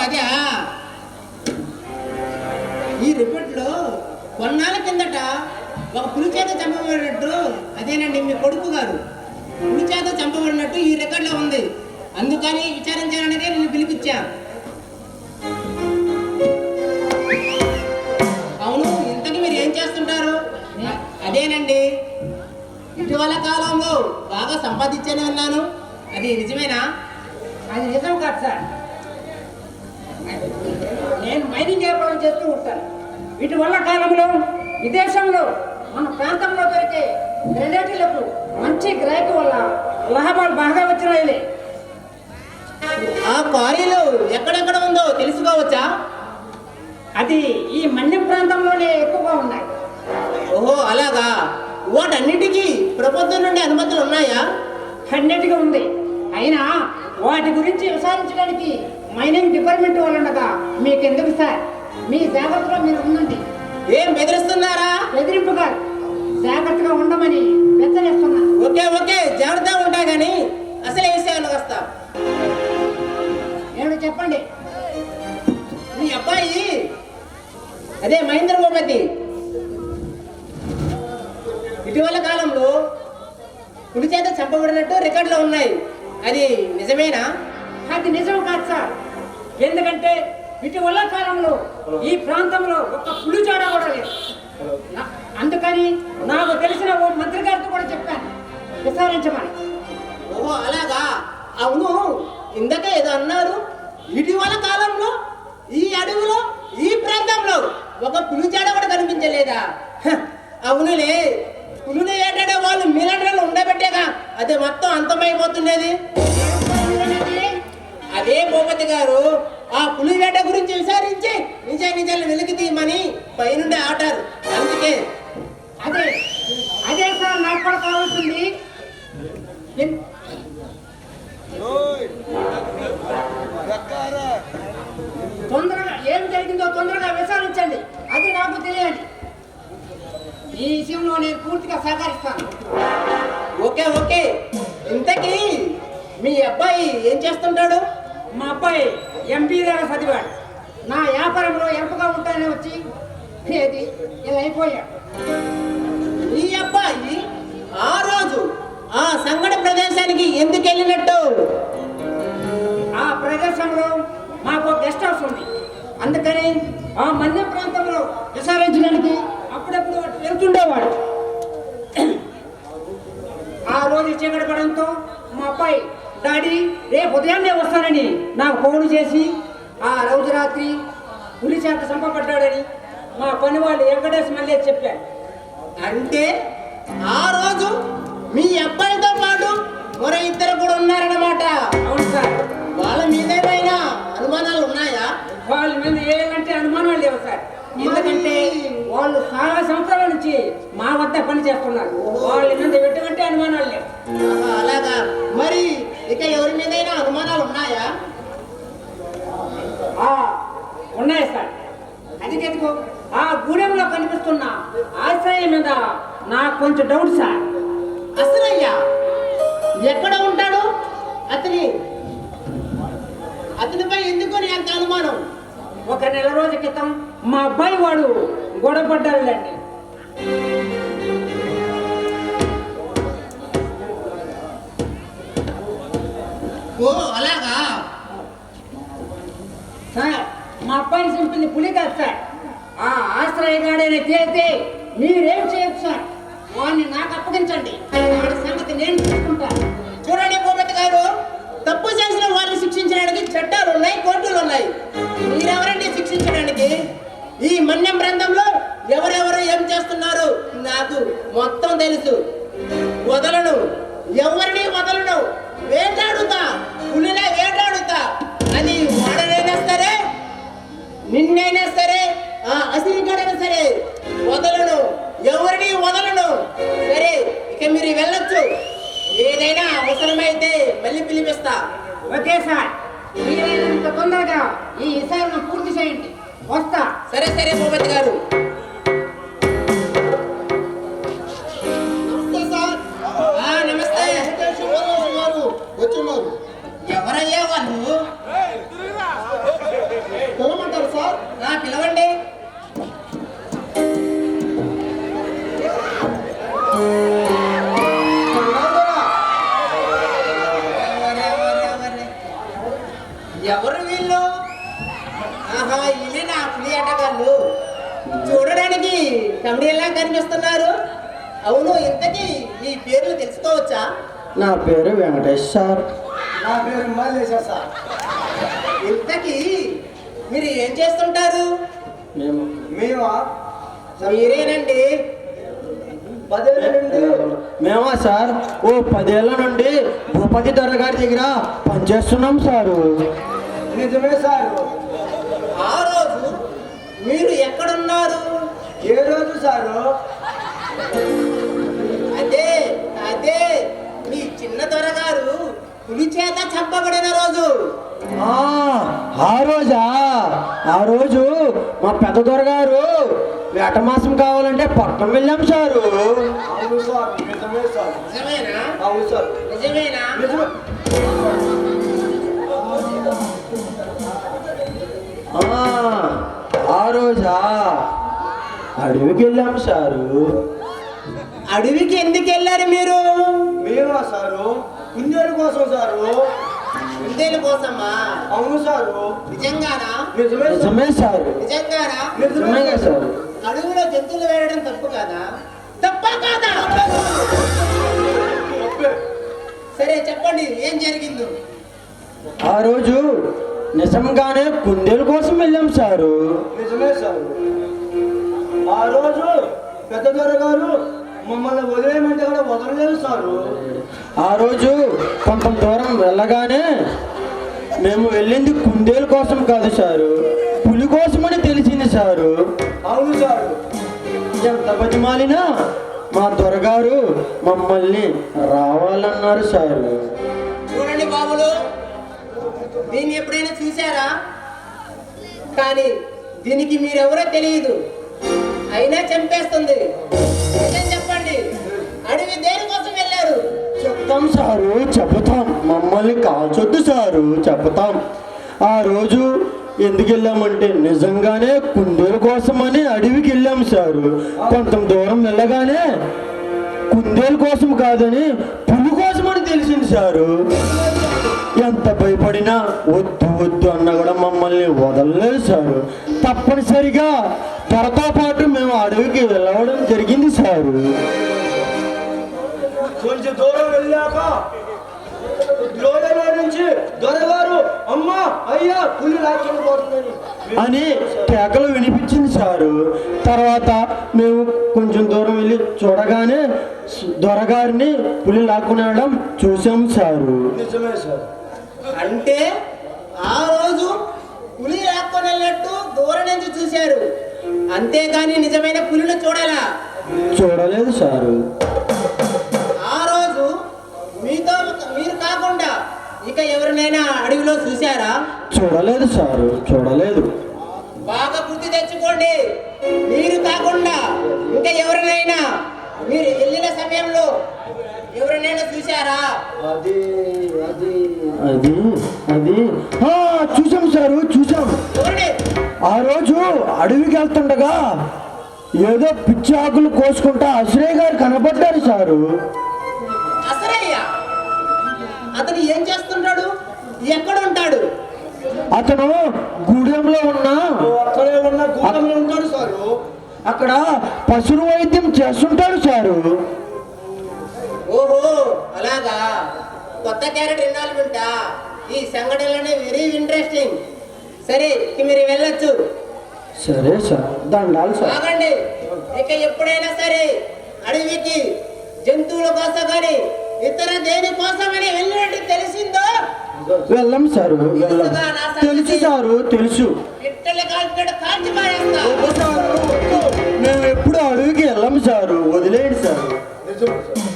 అదే ఈ రిపోర్ట్లో కొన్నాళ్ళ కిందట ఒక పులి చేత చంపబడినట్టు, అదేనండి మీ కొడుకు గారు పులి చేత చంపబడినట్టు ఈ రికార్డులో ఉంది. అందుకని విచారించాలనేదే నేను పిలిపించా. అవును, ఇంతకీ మీరు ఏం చేస్తుంటారు? అదేనండి, ఇటీవల కాలంలో బాగా సంపాదించాను అన్నాను, అది నిజమేనా? అది నిజం కాదు సార్. నేను మైనింగ్ వ్యాపారం చేస్తూ ఉంటాను. ఇటీవల కాలంలో విదేశంలో మన ప్రాంతంలో దొరికే గ్రెనేట్లకు మంచి గ్రాహకు వల్ల లాభాలు బాగా వచ్చినాయిలే. ఆ క్వారీలు ఎక్కడెక్కడ ఉందో తెలుసుకోవచ్చా? అది ఈ మన్యం ప్రాంతంలోనే ఎక్కువగా ఉన్నాయి. ఓహో అలాగా. వాటన్నిటికీ ప్రభుత్వం నుండి అనుమతులు ఉన్నాయా? అన్నిటికీ ఉంది. అయినా వాటి గురించి విచారించడానికి మైనింగ్ డిపార్ట్మెంట్ వాళ్ళు ఉండగా మీకెందుకు సార్? మీ జాగ్రత్తలో మీరు ఉండండి. ఏం బెదిరిస్తున్నారా? బెదిరింపు కాదు, జాగ్రత్తగా ఉండమని హెచ్చరిస్తున్నాను. ఓకే ఓకే, జాగ్రత్తగా ఉంటా కానీ అసలే విషయాలకు వస్తా. ఏమిటి చెప్పండి. మీ అబ్బాయి అదే మహేంద్ర భూపతి ఇటీవల కాలంలో పులి చేత చంపబడినట్టు రికార్డులో ఉన్నాయి, అది నిజమేనా? అది నిజం కాదు సార్. ఎందుకంటే ఇటీవల కాలంలో ఈ ప్రాంతంలో ఒక పులి జాడ కూడా లేదు. అందుకని నాకు తెలిసిన ఓ మంత్రి గారితో కూడా చెప్పాను విచారించమని. ఓహో అలాగా. అవును, ఇందాక ఏదో అన్నారు, ఇటీవల కాలంలో ఈ అడవిలో ఈ ప్రాంతంలో ఒక పులి జాడ కూడా కనిపించలేదా? అవునులే, పులిని ఏటాడే వాళ్ళు మీలండ్రలు ఉండబెట్టేగా అది మొత్తం అంతమైపోతుండేది. అదే భూపతి గారు ఆ పులి వేట గురించి విచారించి నిజాలు వెలికి తీయమని పైనుండి ఆటారు. అందుకే అదే అదే సార్ నాకు కూడా కావాల్సింది. తొందరగా ఏం జరిగిందో తొందరగా విచారించండి, అది నాకు తెలియాలి. ఈ విషయంలో నేను పూర్తిగా సహకరిస్తాను. Okay okay. ఇంతకీ మీ అబ్బాయి ఏం చేస్తుంటాడు? మా అబ్బాయి ఎంపీ దాకా చదివాడు. నా వ్యాపారంలో ఎంపగా ఉంటానే వచ్చి ఏది ఇలా అయిపోయాడు. ఈ అబ్బాయి ఆ రోజు ఆ సంఘటన ప్రదేశానికి ఎందుకు వెళ్ళినట్టు? ఆ ప్రదేశంలో మాకు గెస్ట్ హౌస్ ఉంది. అందుకని ఆ మన్య ప్రాంతంలో విచారించడానికి అప్పుడప్పుడు వెళ్తుండేవాడు. ఆ రోజు చీకటి పడంతో మా అబ్బాయి డాడీ రేపు ఉదయాన్నే వస్తానని నాకు ఫోన్ చేసి ఆ రోజు రాత్రి పులి చేత చంపబడ్డాడని మా పని వాళ్ళు వెంకటేశ్ మళ్ళీ చెప్పారు. అంటే ఆ రోజు మీ అబ్బాయితో పాటు మరో ఇద్దరు కూడా ఉన్నారన్నమాట. అవును సార్. వాళ్ళ మీద ఏమైనా అనుమానాలు ఉన్నాయా? వాళ్ళ మీద ఏమంటే అనుమానాలు లేవు సార్. ఎందుకంటే వాళ్ళు చాలా సంవత్సరాల నుంచి మా వద్ద పని చేస్తున్నారు. వాళ్ళ మీద ఎటువంటి అనుమానాలు లేవు. అలాగా. మరి ఇక ఎవరి మీదైనా అనుమానాలు ఉన్నాయా? ఉన్నాయి సార్. అది ఎందుకు ఆ గూడెంలో కనిపిస్తున్న ఆశ్రయం మీద నాకు కొంచెం డౌట్ సార్. అసలయ్యా ఎక్కడ ఉంటాడు? అతనిపై ఎందుకు అంత అనుమానం? ఒక నెల రోజుల క్రితం మా అబ్బాయి వాడు గొడవపడ్డాడండి. ఓ అలాగా. సార్ మా అబ్బాయిని చంపింది పులి కాదు సార్. ఆ ఆశ్రయగాడైనా తేలితే మీరేం చేయొచ్చు సార్. వాడిని నాకు అప్పగించండి, వాడి సంగతి నేను చూసుకుంటాను. చూడండి భూపతి గారు, తప్పు చేసిన వారిని శిక్షించడానికి చట్టాలు ఉన్నాయి, కోర్టులు ఉన్నాయి. మీరెవరండి శిక్షించడానికి? ఈ మన్యం ప్రాంతంలో ఎవరెవరు ఏం చేస్తున్నారు నాకు మొత్తం తెలుసు. వదలను, ఎవరిని వదలను. వేటాడుతా, పులిలా వేటాడుతా. అది వాడనైనా సరే, నిన్నైనా సరే, ఆ అసిరిగాడైనా సరే వదలను, ఎవరిని వదలను. సరే, ఇక మీరు వెళ్ళొచ్చు. ఏదైనా అవసరమైతే మళ్ళీ పిలిపిస్తా. ఓకే సార్, మీరైనంత తొందరగా ఈ విషయాలను పూర్తి చేయండి. వస్తా. సరే సరే భూపతి గారు. నమస్తే సార్. నమస్తే. వచ్చున్నారు. ఎవరయ్యా వాళ్ళు? ఎవరు వీళ్ళు? ఆహా, ఇల్లు నా పులి ఆటగాళ్ళు. చూడడానికి కమిడీలా కనిపిస్తున్నారు. అవును, ఇంతకీ మీ పేర్లు తెలుసుకోవచ్చా? నా పేరు వెంకటేష్ సార్. నా పేరు మల్లేశా సార్. ఇంతకీ మీరు ఏం చేస్తుంటారు? మేమా మీరేనండి. 10 ఏళ్ళ నుండి మేమా సార్ ఓ 10 ఏళ్ల నుండి భూపతి దొర గారి దగ్గర పనిచేస్తున్నాం సారు. నిజమే సార్. ఆ రోజు మీరు ఎక్కడున్నారు? ఏ రోజు సారు? అదే అదే మీ చిన్న దొరగారు పులి చేత చంపబడిన రోజు. ఆ రోజా? ఆ రోజు మా పెద్ద దొరగారు వేట మాసం కావాలంటే పట్నం వెళ్ళాం సారు. అవును సార్, నిజమే సార్. నిజమేనా? అవును సార్, నిజమేనా? నిజమే. ఆ రోజా అడవికి వెళ్ళాం సారు. అడవికి ఎందుకు వెళ్ళారు మీరు? మేమా సారు? కుందేలు కోసం సారు. కుందేలు కోసమా? అవును సారు. నిజంగానా? నిజమే సార్. నిజమే సారు. నిజంగానా? నిజమే సారు. అడవిలో జంతువులు వేయడం తప్పు కాదా? తప్పా కాదా? తప్పే. సరే చెప్పండి, ఏం జరిగిందో. ఆ రోజు నిజంగానే కుందేలు కోసం వెళ్ళాం సారు. నిజమే సార్. ఆ రోజు పెద్ద దొరగారు మమ్మల్ని వదిలేయమంటే కూడా వదలలేదు సారు. ఆ రోజు కొంత దూరం వెళ్ళగానే మేము వెళ్ళింది కుందేలు కోసం కాదు సారు, పులి కోసమని తెలిసింది సారు. అవును సారు. ఎంత బతిమాలినా మా దొరగారు మమ్మల్ని రావాలన్నారు సారు. చూడండి బాబులు, దీన్ని ఎప్పుడైనా చూసారా? కానీ దీనికి మీరెవరో తెలియదు, అయినా చంపేస్తుంది. నిజం చెప్పండి, అడవి దేనికోసం వెళ్ళారు? చెప్తాం సారు, చెబుతాం. మమ్మల్ని కాల్చొద్దు సారు, చెబుతాం. ఆ రోజు ఎందుకు వెళ్ళామంటే నిజంగానే కుందేలు కోసమని అడవికి వెళ్ళాం సారు. కొంత దూరం వెళ్ళగానే కుందేలు కోసం కాదని పులి కోసమని తెలిసింది సారు. ఎంత భయపడినా వద్దు వద్దు అన్నా కూడా మమ్మల్ని వదలలేదు సారు. తప్పనిసరిగా త్వరతో పాటు మేము అడవికి వెళ్ళవడం జరిగింది సారు. కొంచెం దూరం వెళ్ళాక లోయలో నుంచి దొరగారు అమ్మా అయ్యా పులి లాక్కొని పోతుందని అని కేకలు వినిపించింది సారు. తర్వాత మేము కొంచెం దూరం వెళ్ళి చూడగానే దొరగారిని పులి లాక్కునేయడం చూసాం సారు. నిజమే సార్. అంటే ఆ రోజు పులి లాక్కొని వెళ్ళినట్టు దూరం నుంచి చూశారు, అంతేగాని నిజమైన పులిని చూడాలా? చూడలేదు సారు. ఆ రోజు మీతో మీరు కాకుండా ఇక ఎవరినైనా అడవిలో చూశారా? చూడలేదు సారు, చూడలేదు. బాగా గుర్తు తెచ్చుకోండి, మీరు కాకుండా ఇంకా ఎవరినైనా మీరు వెళ్ళిన సమయంలో ఎవరినైనా చూశారా? అది అది అది అది చూసాం సారు, చూసాం. చూడండి, ఆ రోజు అడవికి వెళ్తుండగా ఏదో పిచ్చి ఆకులు కోసుకుంటా అశ్రయ్య గారు కనపడ్డారు సారు. అసలయ్య అతను ఏం చేస్తుంటాడు? ఎక్కడ ఉంటాడు? అతను గూడెంలో ఉన్న అక్కడే ఉన్న గూడంలో ఉంటాడు సారు. అక్కడ పశువు వైద్యం చేస్తుంటాడు సారు. ఓహో, అలాగా. కొత్త క్యారెక్టర్ ఇన్వాల్వ్మెంటా? ఈ సంఘటనలోనే వెరీ ఇంట్రెస్టింగ్. సరే, ఇక మీరు వెళ్ళొచ్చు. సరే సార్, దండాలు సార్. ఆగండి, ఇక ఎప్పుడైనా సరే అడవికి జంతువుల కోసం కానీ ఇతర దేని కోసమని వెళ్ళినట్టు తెలిసిందో వెళ్ళం సారు, వెళ్ళం. తెలుసు సారు, తెలుసు. ఇట్టలు కాల్చినట్టు కాల్చి పారేస్తా. మేము ఎప్పుడు అడవికి వెళ్ళం సారు, వదిలేయండి సారు. నిజమే సార్.